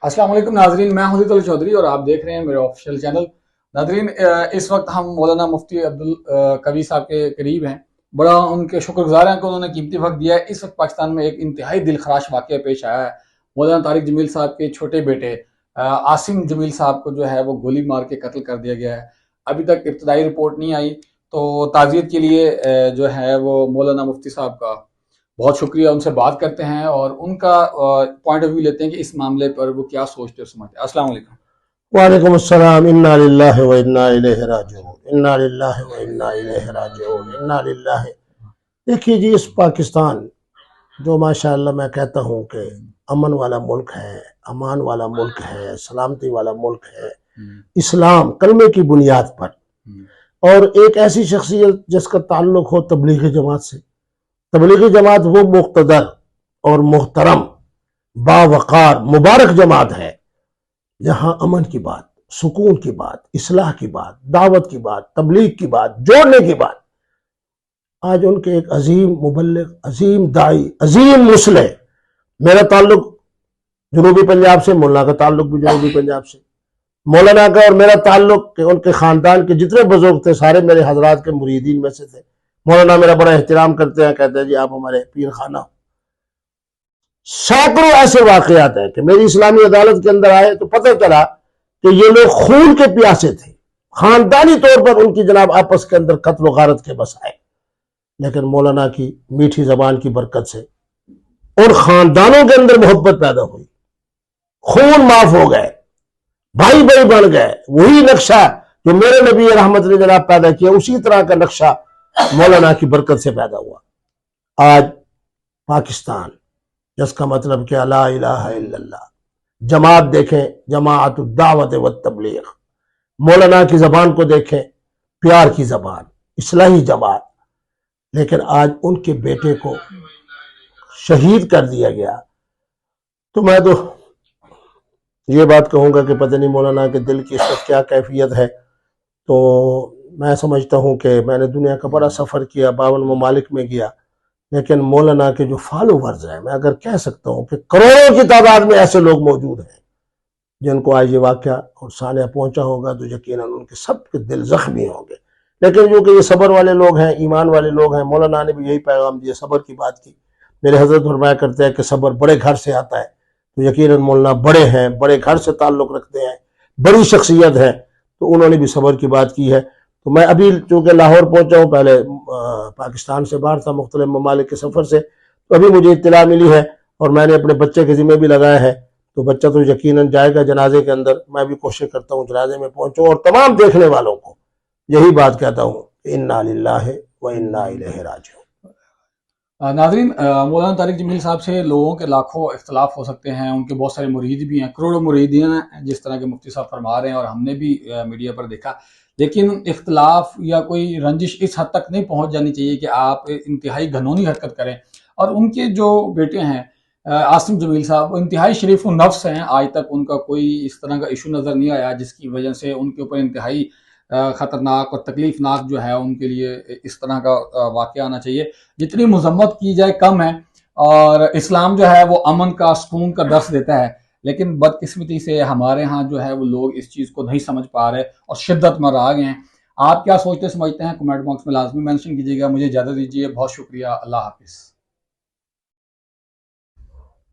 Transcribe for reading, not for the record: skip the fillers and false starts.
अस्सलाम वालेकुम नाजरीन, मैं हूं हिदुल चौधरी और आप देख रहे हैं मेरे ऑफिशियल चैनल। नाजरीन, इस वक्त हम मौलाना मुफ्ती अब्दुल कवी साहब के करीब हैं। बड़ा उनके शुक्रगुजार हैं कि उन्होंने कीमती वक्त दिया है। इस वक्त पाकिस्तान में एक इंतहाई दिलखराश वाक़या पेश आया है। मौलाना तारिक जमील साहब के छोटे बेटे आसिम जमील साहब को जो है वो गोली मार के कत्ल कर दिया गया है। अभी तक इब्तदाई रिपोर्ट नहीं आई, तो ताज़ियत के लिए जो है वो मौलाना मुफ्ती साहब का बहुत शुक्रिया। उनसे बात करते हैं और उनका पॉइंट ऑफ व्यू लेते हैं कि इस मामले पर वो क्या सोचते हैं समझते हैं। अस्सलाम वालेकुम। वालेकुम अस्सलाम। इन्ना लिल्लाहि व इन्ना इलैहि राजिऊन, इन्ना लिल्लाहि व इन्ना इलैहि राजिऊन, इन्ना लिल्लाहि। देखिए जी, इस पाकिस्तान जो माशाअल्लाह मैं कहता हूँ कि अमन वाला मुल्क है, अमान वाला मुल्क है, सलामती वाला मुल्क है, इस्लाम कलमे की बुनियाद पर, और एक ऐसी शख्सियत जिसका ताल्लुक हो तबलीगी जमात से। तबलीगी जमात वो मुक़्तदर और मुहतरम बावकार मुबारक जमात है जहाँ अमन की बात, सुकून की बात, इस्लाह की बात, दावत की बात, तबलीग की बात, जोड़ने की बात। आज उनके एक अजीम मुबल्लिग, अजीम दाई, अजीम मुस्लिह। मेरा ताल्लुक जनूबी पंजाब से, मौलाना का ताल्लुक भी जनूबी पंजाब से। मौलाना का और मेरा ताल्लुक कि उनके खानदान के जितने बुजुर्ग थे सारे मेरे हजरात के मुरीदीन में से थे। मौलाना मेरा बड़ा एहतराम करते हैं, कहते हैं जी आप हमारे पीर खाना हो। सैकड़ों ऐसे वाकयात हैं कि मेरी इस्लामी अदालत के अंदर आए तो पता चला कि ये लोग खून के प्यासे थे, खानदानी तौर पर उनकी जनाब आपस के अंदर कत्ल गारत के बस आए। लेकिन मौलाना की मीठी जबान की बरकत से उन खानदानों के अंदर मोहब्बत पैदा हुई, खून माफ हो गए, भाई भाई बन गए। वही नक्शा जो मेरे नबी रहमत ने जनाब पैदा किया, उसी तरह का नक्शा मौलाना की बरकत से पैदा हुआ। आज पाकिस्तान, जिसका मतलब क्या ला इलाहा इल्लल्लाह, जमात देखें, जमाअत दावत व तबलीग। मौलाना की जबान को देखें, प्यार की जबान, इस्लाही जमात। लेकिन आज उनके बेटे को शहीद कर दिया गया। तो मैं तो ये बात कहूंगा कि पता नहीं मौलाना के दिल की इस वक्त क्या कैफियत है। तो मैं समझता हूं कि मैंने दुनिया का बड़ा सफ़र किया, 52 ममालिक में गया, लेकिन मौलाना के जो फॉलोवर्स हैं, मैं अगर कह सकता हूं कि करोड़ों की तादाद में ऐसे लोग मौजूद हैं जिनको आज ये वाक़या और सानिया पहुंचा होगा, तो यकीनन उनके सबके दिल जख्मी होंगे। लेकिन जो कि ये सब्र वाले लोग हैं, ईमान वाले लोग हैं, मौलाना ने भी यही पैगाम दिया, सब्र की बात की। मेरे हजरत फरमाया करते हैं कि सब्र बड़े घर से आता है। तो यकीनन मौलाना बड़े हैं, बड़े घर से ताल्लुक़ रखते हैं, बड़ी शख्सियत है, तो उन्होंने भी सब्र की बात की है। तो मैं अभी चूँकि लाहौर पहुंचा हूँ, पहले पाकिस्तान से बाहर था, मुख्तलिफ ममालिक के सफ़र से, तो अभी मुझे इत्तला मिली है और मैंने अपने बच्चे के ज़िम्मे भी लगाया है। तो बच्चा तो यकीनन जाएगा जनाजे के अंदर। मैं भी कोशिश करता हूँ जनाजे में पहुंचूँ और तमाम देखने वालों को यही बात कहता हूँ, इन्ना लिल्लाहि व इन्ना इलैहि राजिऊन। नाजरीन, मौलाना तारिक जमील साहब से लोगों के लाखों इख्तलाफ हो सकते हैं, उनके बहुत सारे मुरीद भी हैं, करोड़ों मुरीदीन हैं जिस तरह के मुफ्ती साहब फरमा रहे हैं, और हमने भी मीडिया पर देखा। लेकिन इख्तलाफ या कोई रंजिश इस हद तक नहीं पहुंच जानी चाहिए कि आप इंतहाई घनौनी हरकत करें। और उनके जो बेटे हैं आसिम जमील साहब, वो इंतहाई शरीफ नफ्स हैं। आज तक उनका कोई इस तरह का इशू नज़र नहीं आया जिसकी वजह से उनके ऊपर इंतहाई ख़तरनाक और तकलीफनाक जो है उनके लिए इस तरह का वाक़या आना चाहिए। जितनी मजम्मत की जाए कम है, और इस्लाम जो है वो अमन का, सुकून का दर्स देता है। लेकिन बदकिस्मती से हमारे यहाँ जो है वो लोग इस चीज़ को नहीं समझ पा रहे और शिद्दत में आ गए हैं। आप क्या सोचते समझते हैं, कमेंट बॉक्स में लाजमी मेंशन कीजिएगा। मुझे इजाज़त दीजिए, बहुत शुक्रिया, अल्लाह हाफिज़।